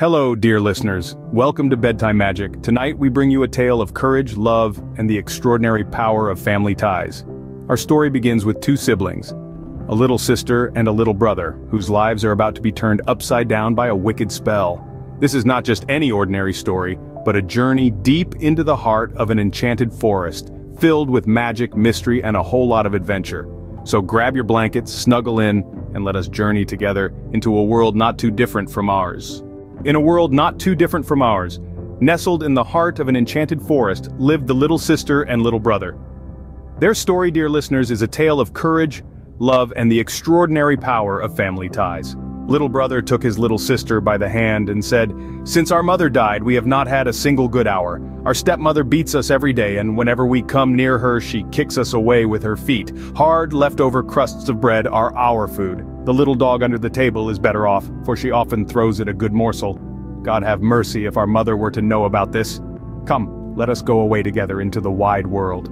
Hello, dear listeners. Welcome to Bedtime Magic. Tonight we bring you a tale of courage, love, and the extraordinary power of family ties. Our story begins with two siblings, a little sister and a little brother, whose lives are about to be turned upside down by a wicked spell. This is not just any ordinary story, but a journey deep into the heart of an enchanted forest, filled with magic, mystery, and a whole lot of adventure. So grab your blankets, snuggle in, and let us journey together into a world not too different from ours. In a world not too different from ours, nestled in the heart of an enchanted forest, lived the little sister and little brother. Their story, dear listeners, is a tale of courage, love, and the extraordinary power of family ties. Little brother took his little sister by the hand and said, "Since our mother died, we have not had a single good hour. Our stepmother beats us every day, and whenever we come near her, she kicks us away with her feet. Hard, leftover crusts of bread are our food. The little dog under the table is better off, for she often throws it a good morsel. God have mercy if our mother were to know about this. Come, let us go away together into the wide world."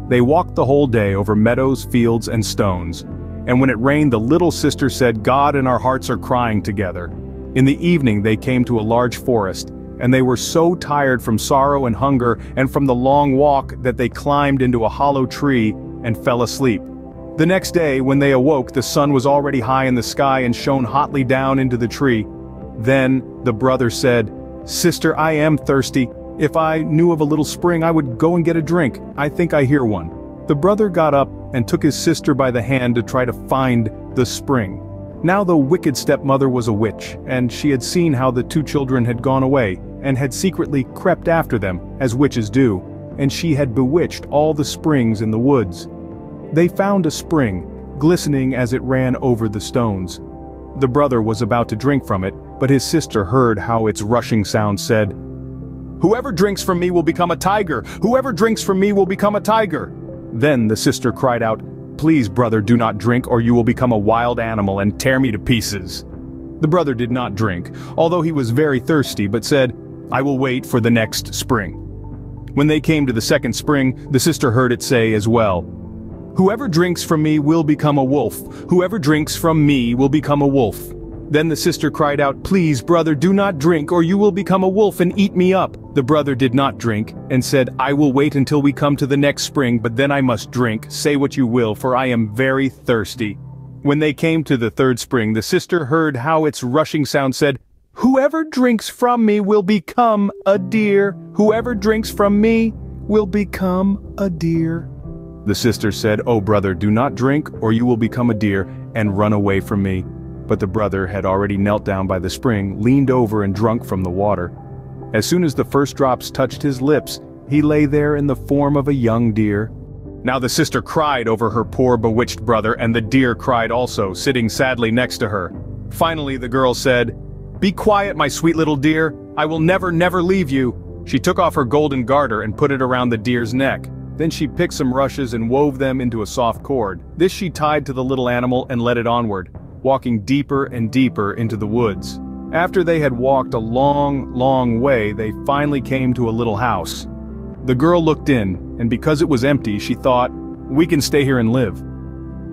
They walked the whole day over meadows, fields, and stones. And when it rained, the little sister said, "God and our hearts are crying together." In the evening they came to a large forest, and they were so tired from sorrow and hunger and from the long walk that they climbed into a hollow tree and fell asleep. The next day, when they awoke, the sun was already high in the sky and shone hotly down into the tree. Then the brother said, "Sister, I am thirsty. If I knew of a little spring, I would go and get a drink. I think I hear one." The brother got up and took his sister by the hand to try to find the spring. Now the wicked stepmother was a witch, and she had seen how the two children had gone away, and had secretly crept after them, as witches do, and she had bewitched all the springs in the woods. They found a spring, glistening as it ran over the stones. The brother was about to drink from it, but his sister heard how its rushing sound said, "Whoever drinks from me will become a tiger! Whoever drinks from me will become a tiger!" Then the sister cried out, "Please, brother, do not drink, or you will become a wild animal and tear me to pieces." The brother did not drink, although he was very thirsty, but said, "I will wait for the next spring." When they came to the second spring, the sister heard it say as well, "Whoever drinks from me will become a wolf. Whoever drinks from me will become a wolf." Then the sister cried out, "Please, brother, do not drink, or you will become a wolf and eat me up." The brother did not drink, and said, "I will wait until we come to the next spring, but then I must drink, say what you will, for I am very thirsty." When they came to the third spring, the sister heard how its rushing sound said, "Whoever drinks from me will become a deer. Whoever drinks from me will become a deer." The sister said, "Oh, brother, do not drink, or you will become a deer, and run away from me." But the brother had already knelt down by the spring, leaned over and drunk from the water. As soon as the first drops touched his lips, he lay there in the form of a young deer. Now the sister cried over her poor bewitched brother, and the deer cried also, sitting sadly next to her. Finally the girl said, "Be quiet, my sweet little deer. I will never, never leave you." She took off her golden garter and put it around the deer's neck. Then she picked some rushes and wove them into a soft cord. This she tied to the little animal and led it onward, walking deeper and deeper into the woods. After they had walked a long, long way, they finally came to a little house. The girl looked in, and because it was empty, she thought, "We can stay here and live."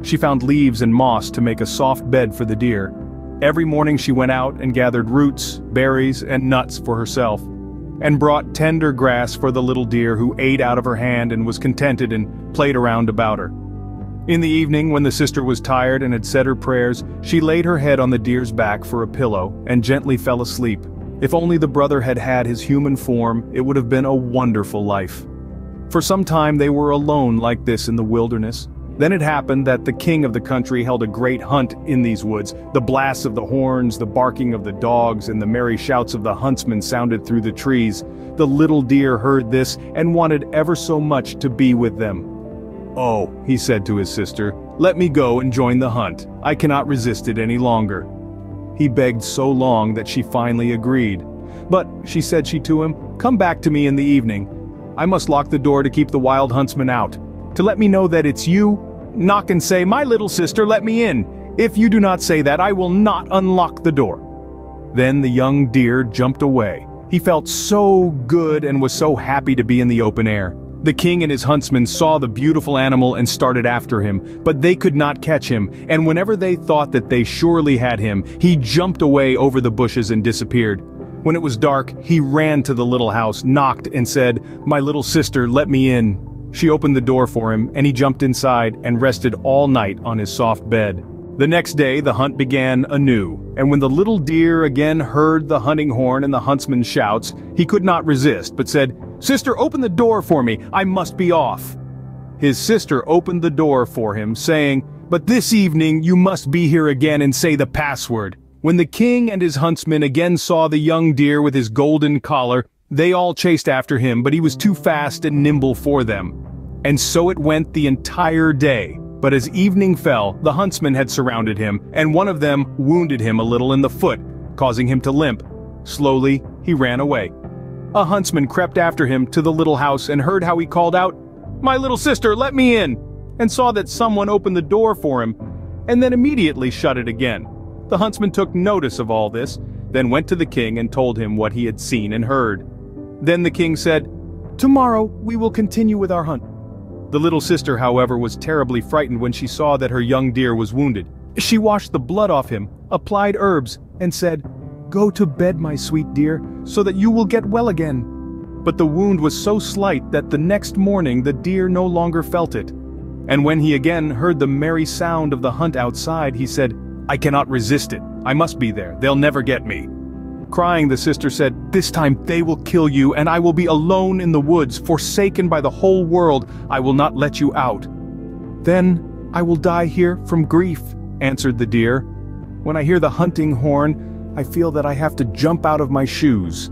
She found leaves and moss to make a soft bed for the deer. Every morning she went out and gathered roots, berries, and nuts for herself, and brought tender grass for the little deer, who ate out of her hand and was contented and played around about her. In the evening, when the sister was tired and had said her prayers, she laid her head on the deer's back for a pillow and gently fell asleep. If only the brother had had his human form, it would have been a wonderful life. For some time they were alone like this in the wilderness. Then it happened that the king of the country held a great hunt in these woods. The blasts of the horns, the barking of the dogs, and the merry shouts of the huntsmen sounded through the trees. The little deer heard this and wanted ever so much to be with them. "Oh," he said to his sister, "let me go and join the hunt. I cannot resist it any longer." He begged so long that she finally agreed. "But," she said to him, "come back to me in the evening. I must lock the door to keep the wild huntsman out. To let me know that it's you, knock and say, 'My little sister, let me in.' If you do not say that, I will not unlock the door." Then the young deer jumped away. He felt so good and was so happy to be in the open air. The king and his huntsmen saw the beautiful animal and started after him, but they could not catch him, and whenever they thought that they surely had him, he jumped away over the bushes and disappeared. When it was dark, he ran to the little house, knocked, and said, "My little sister, let me in." She opened the door for him, and he jumped inside and rested all night on his soft bed. The next day the hunt began anew, and when the little deer again heard the hunting horn and the huntsman's shouts, he could not resist, but said, "Sister, open the door for me, I must be off." His sister opened the door for him, saying, "But this evening you must be here again and say the password." When the king and his huntsmen again saw the young deer with his golden collar, they all chased after him, but he was too fast and nimble for them. And so it went the entire day. But as evening fell, the huntsmen had surrounded him, and one of them wounded him a little in the foot, causing him to limp. Slowly, he ran away. A huntsman crept after him to the little house and heard how he called out, "My little sister, let me in," and saw that someone opened the door for him, and then immediately shut it again. The huntsman took notice of all this, then went to the king and told him what he had seen and heard. Then the king said, "Tomorrow we will continue with our hunt." The little sister, however, was terribly frightened when she saw that her young deer was wounded. She washed the blood off him, applied herbs, and said, "Go to bed, my sweet dear, so that you will get well again." But the wound was so slight that the next morning the deer no longer felt it. And when he again heard the merry sound of the hunt outside, he said, "I cannot resist it. I must be there. They'll never get me." Crying, the sister said, "This time they will kill you, and I will be alone in the woods, forsaken by the whole world. I will not let you out." "Then I will die here from grief," answered the deer. "When I hear the hunting horn, I feel that I have to jump out of my shoes."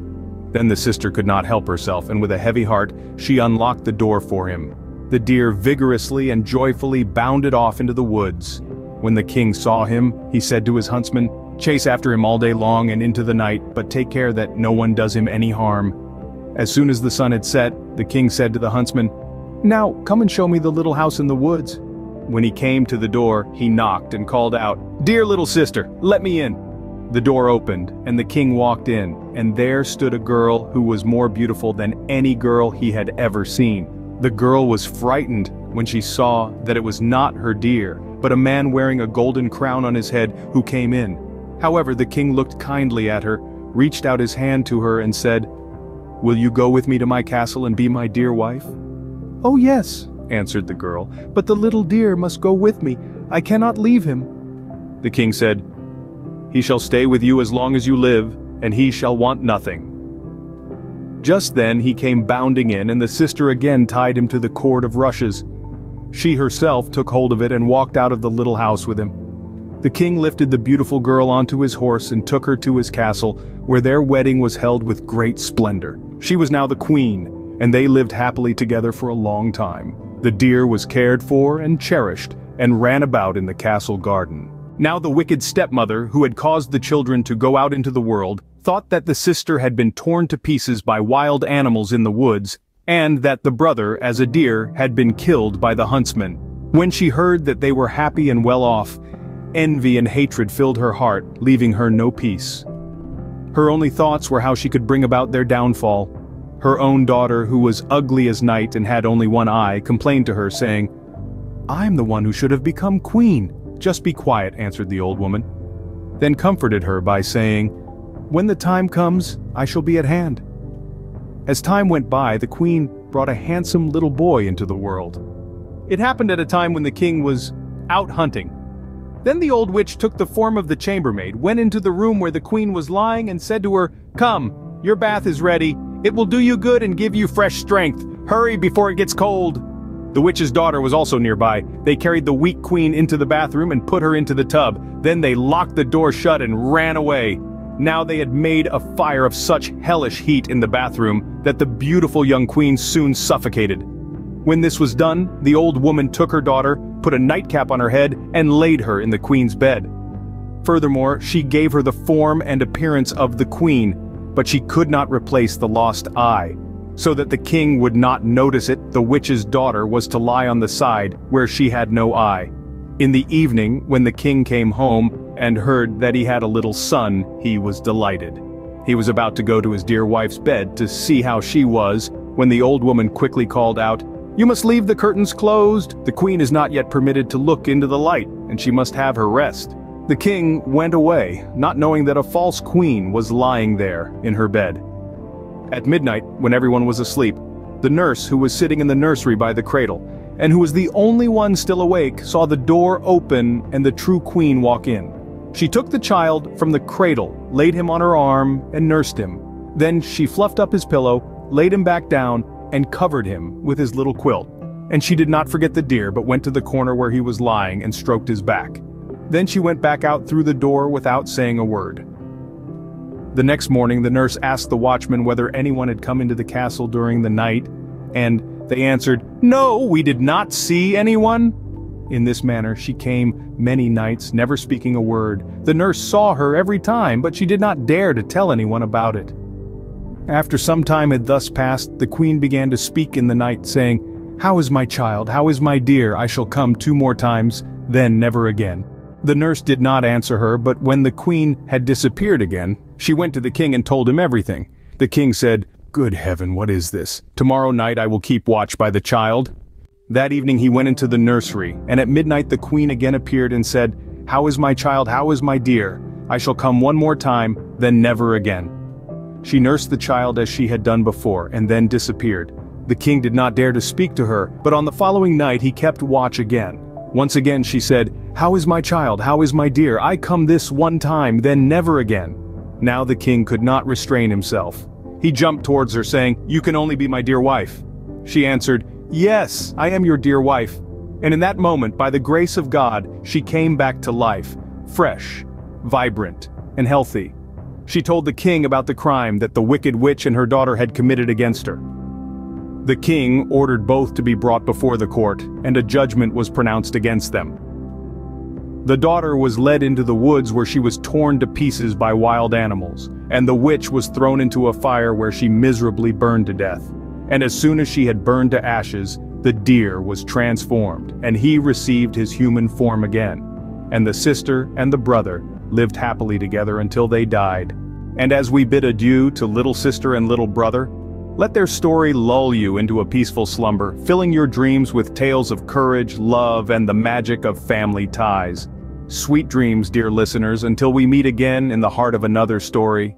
Then the sister could not help herself, and with a heavy heart, she unlocked the door for him. The deer vigorously and joyfully bounded off into the woods. When the king saw him, he said to his huntsman, "Chase after him all day long and into the night, but take care that no one does him any harm." As soon as the sun had set, the king said to the huntsman, "Now come and show me the little house in the woods." When he came to the door, he knocked and called out, "Dear little sister, let me in." The door opened, and the king walked in, and there stood a girl who was more beautiful than any girl he had ever seen. The girl was frightened when she saw that it was not her deer, but a man wearing a golden crown on his head who came in. However, the king looked kindly at her, reached out his hand to her and said, "Will you go with me to my castle and be my dear wife?" "Oh yes," answered the girl, "but the little deer must go with me. I cannot leave him." The king said, "He shall stay with you as long as you live, and he shall want nothing." Just then he came bounding in, and the sister again tied him to the cord of rushes. She herself took hold of it and walked out of the little house with him. The king lifted the beautiful girl onto his horse and took her to his castle, where their wedding was held with great splendor. She was now the queen, and they lived happily together for a long time. The deer was cared for and cherished, and ran about in the castle garden. Now the wicked stepmother, who had caused the children to go out into the world, thought that the sister had been torn to pieces by wild animals in the woods, and that the brother, as a deer, had been killed by the huntsman. When she heard that they were happy and well off, envy and hatred filled her heart, leaving her no peace. Her only thoughts were how she could bring about their downfall. Her own daughter, who was ugly as night and had only one eye, complained to her, saying, "I'm the one who should have become queen." "Just be quiet," answered the old woman, then comforted her by saying, "When the time comes, I shall be at hand." As time went by, the queen brought a handsome little boy into the world. It happened at a time when the king was out hunting. Then the old witch took the form of the chambermaid, went into the room where the queen was lying, and said to her, "Come, your bath is ready. It will do you good and give you fresh strength. Hurry before it gets cold." The witch's daughter was also nearby. They carried the weak queen into the bathroom and put her into the tub. Then they locked the door shut and ran away. Now they had made a fire of such hellish heat in the bathroom that the beautiful young queen soon suffocated. When this was done, the old woman took her daughter, put a nightcap on her head, and laid her in the queen's bed. Furthermore, she gave her the form and appearance of the queen, but she could not replace the lost eye. So that the king would not notice it, the witch's daughter was to lie on the side where she had no eye. In the evening, when the king came home and heard that he had a little son, he was delighted. He was about to go to his dear wife's bed to see how she was, when the old woman quickly called out, "You must leave the curtains closed. The queen is not yet permitted to look into the light, and she must have her rest." The king went away, not knowing that a false queen was lying there in her bed. At midnight, when everyone was asleep, the nurse who was sitting in the nursery by the cradle, and who was the only one still awake, saw the door open and the true queen walk in. She took the child from the cradle, laid him on her arm, and nursed him. Then she fluffed up his pillow, laid him back down, and covered him with his little quilt. And she did not forget the dear, but went to the corner where he was lying and stroked his back. Then she went back out through the door without saying a word. The next morning, the nurse asked the watchman whether anyone had come into the castle during the night, and they answered, "No, we did not see anyone." In this manner she came many nights, never speaking a word. The nurse saw her every time, but she did not dare to tell anyone about it. After some time had thus passed, the queen began to speak in the night, saying, "How is my child? How is my dear? I shall come 2 more times, then never again." The nurse did not answer her, but when the queen had disappeared again, she went to the king and told him everything. The king said, "Good heaven, what is this? Tomorrow night I will keep watch by the child." That evening he went into the nursery, and at midnight the queen again appeared and said, "How is my child? How is my dear? I shall come 1 more time, then never again." She nursed the child as she had done before, and then disappeared. The king did not dare to speak to her, but on the following night he kept watch again. Once again she said, "How is my child? How is my dear? I come this 1 time, then never again." Now the king could not restrain himself. He jumped towards her, saying, "You can only be my dear wife." She answered, "Yes, I am your dear wife." And in that moment, by the grace of God, she came back to life, fresh, vibrant, and healthy. She told the king about the crime that the wicked witch and her daughter had committed against her. The king ordered both to be brought before the court, and a judgment was pronounced against them. The daughter was led into the woods where she was torn to pieces by wild animals, and the witch was thrown into a fire where she miserably burned to death. And as soon as she had burned to ashes, the deer was transformed, and he received his human form again. And the sister and the brother lived happily together until they died. And as we bid adieu to little sister and little brother, let their story lull you into a peaceful slumber, filling your dreams with tales of courage, love, and the magic of family ties. Sweet dreams, dear listeners, until we meet again in the heart of another story.